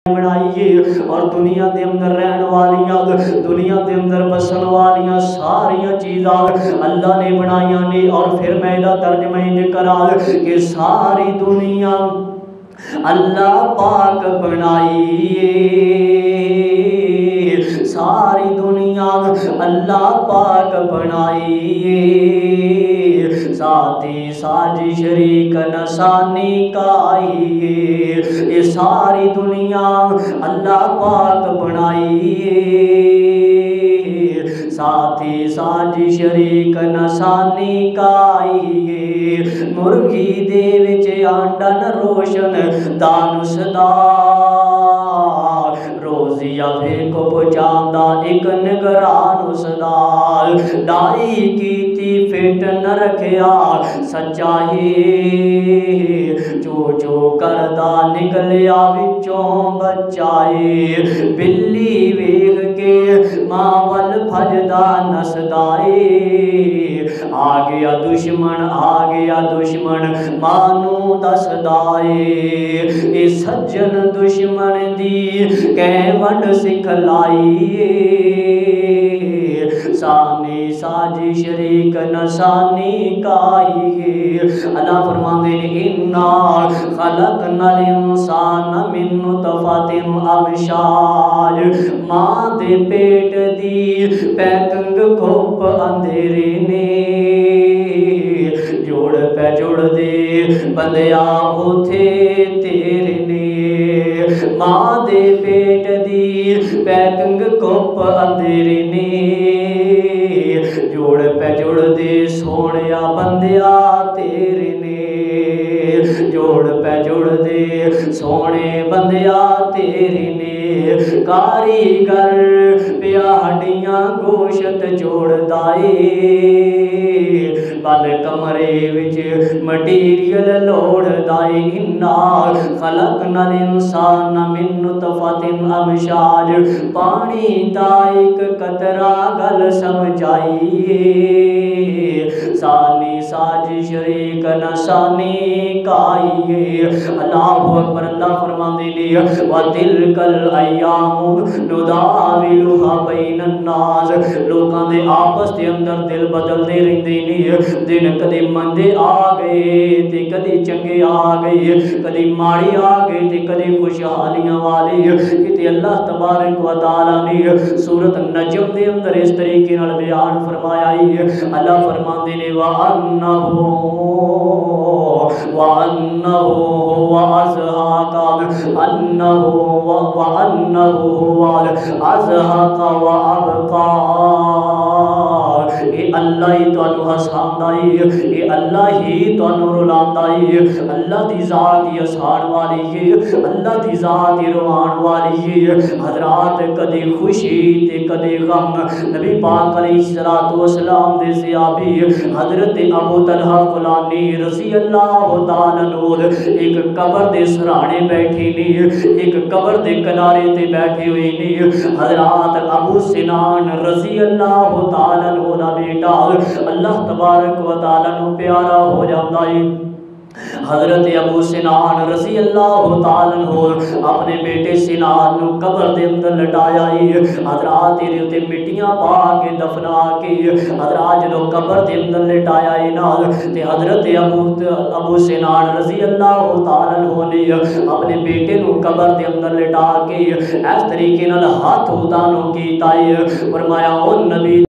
بنائیے اور دنیا دے اندر رہن والیاں دنیا دے اندر بسن والیاں ساریاں چیزاں اللہ نے بنائیاں نے اور پھر میں دا ترجمہ انج کرا کہ ساری دنیا اللہ پاک بنائیے ساری دنیا اللہ پاک بنائیے ساتھی ساجی شریک نسانی کا آئیے یہ ساری دنیا اللہ پاک بنائیے ساتھی ساجی شریک نسانی کا آئیے مرغی دے وچ آنڈن روشن دانس دا روزیہ پھر کو پہنچاندا ایک نگران اس دا ڈائی کیتی فٹ نہ رکھیا سچائی جو جو کردہ نکلیا وچوں بچائی بلی ویکھ کے ماول بھجدا نسدائی آ گیا دشمن مانو دسدائے اے سجن دشمن دی کیونڈ سکھلائیے سانی ساجی شریک نسانی کائیے اللہ فرماندے نے اِنَّا خَلَقْنَا الْإِنسَانَ مِن نُطْفَةٍ امشاج ماں دے پیٹ دی پیکنگ کھوپ اندھیرے نے جوڑ پہ جوڑ دے بندیا ہوتے تیرے نے ماں دے پیٹ دی پیکنگ کھوپ اندھیرے نے جوڑ پہ جوڑ دے سونیا بندیا تیرے نے جوڑ پہ جوڑ دے سونے بندیا تیرے نے کاریگر پیا ہڈیاں گوشت جوڑ دائے بل کمرے وچ مٹیریل لوڑ دائے اِنَّا خَلَقْنَا الْإِنسَانَ مِن نُطْفَةٍ امشاج پانی دا ایک قطرہ گل سمجھائیے سانی ساجی شریک نسانی کائیے اللہ اکبر اللہ فرماندے نے وَتِلْكَ الْأَيَّامُ نُدَاوِلُهَا بَيْنَ النَّاسِ لوکاں دے آپس دے اندر دل بدل دے رہندے نے دن کدی مندے آ گئے تے کدی چنگے آ گئے کدی ماڑی آ گئے تے کدی خوشحالیاں والے کتے اللہ تبارک و تعالی نے سورۃ النجم دے اندر اس طریقے نال بیان فرمایا ہے اللہ فرماندے نے وَأَنَّهُ وَأَزْهَاقَ وَأَنَّهُ وَأَزْهَاقَ وَأَبْقَى اے اللہ ہی تو انو حسان دائی اے اللہ ہی تو انو رلان دائی اللہ دی ذات ہی حسان والی ہے اللہ دی ذات ہی روان والی ہے حضرات کدی خوشی تے کدی غم نبی پاک علیہ السلام دے صحابی حضرت ابو طلحہ فلانی رضی اللہ تعالیٰ عنہ ایک قبر دے سرانے بیٹھی نے ایک قبر دے کنارے تے بیٹھی ہوئی نے حضرات ابو سنان رضی اللہ تعالیٰ عنہ دا بیٹا اللہ تبارک و تعالیٰ عنہ پیارا ہو جاتا ہے حضرت ابو سنان رضی اللہ تعالیٰ عنہ اپنے بیٹے سنان نو قبر دے اندر لٹایا ہے حضرات تے مٹیاں پا کے دفنا کے حضرات جدو قبر دے اندر لٹایا ہے نال تے حضرت ابو سنان رضی اللہ تعالیٰ عنہ نے اپنے بیٹے نو قبر دے اندر لٹا کے اس طریقے نال ہاتھ اٹھانو کیتا ہے فرمایا او نبی